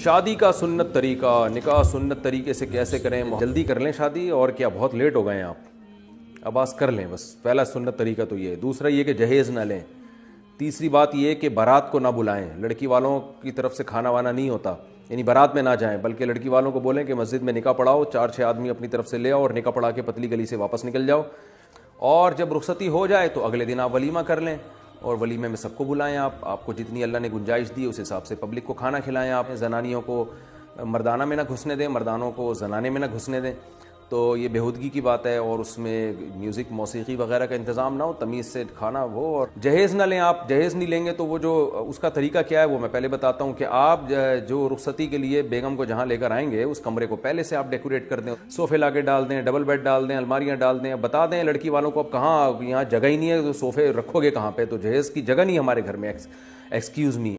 شادی کا سنت طریقہ، نکاح سنت طریقے سے کیسے کریں؟ جلدی کر لیں شادی، اور کیا بہت لیٹ ہو گئے ہیں آپ، اب آس کر لیں بس۔ پہلا سنت طریقہ تو یہ ہے۔ دوسرا یہ کہ جہیز نہ لیں۔ تیسری بات یہ کہ بارات کو نہ بلائیں، لڑکی والوں کی طرف سے کھانا وانا نہیں ہوتا، یعنی بارات میں نہ جائیں، بلکہ لڑکی والوں کو بولیں کہ مسجد میں نکاح پڑھاؤ، 4-6 آدمی اپنی طرف سے لے آؤ اور نکاح پڑھا کے پتلی گلی سے واپس نکل جاؤ، اور جب رخصتی ہو جائے تو اگلے دن آپ ولیمہ کر لیں، اور ولیمے میں سب کو بلائیں، آپ کو جتنی اللہ نے گنجائش دی اس حساب سے پبلک کو کھانا کھلائیں۔ آپ زنانیوں کو مردانہ میں نہ گھسنے دیں، مردانوں کو زنانے میں نہ گھسنے دیں، تو یہ بےہودگی کی بات ہے، اور اس میں میوزک موسیقی وغیرہ کا انتظام نہ ہو، تمیز سے کھانا ہو، اور جہیز نہ لیں۔ آپ جہیز نہیں لیں گے تو وہ جو اس کا طریقہ کیا ہے وہ میں پہلے بتاتا ہوں کہ آپ جو رخصتی کے لیے بیگم کو جہاں لے کر آئیں گے اس کمرے کو پہلے سے آپ ڈیکوریٹ کر دیں، صوفے لا کے ڈال دیں، ڈبل بیڈ ڈال دیں، الماریاں ڈال دیں، بتا دیں لڑکی والوں کو اب کہاں، یہاں جگہ ہی نہیں ہے تو صوفے رکھو گے کہاں پہ، تو جہیز کی جگہ نہیں ہمارے گھر میں، ایکسکیوز می۔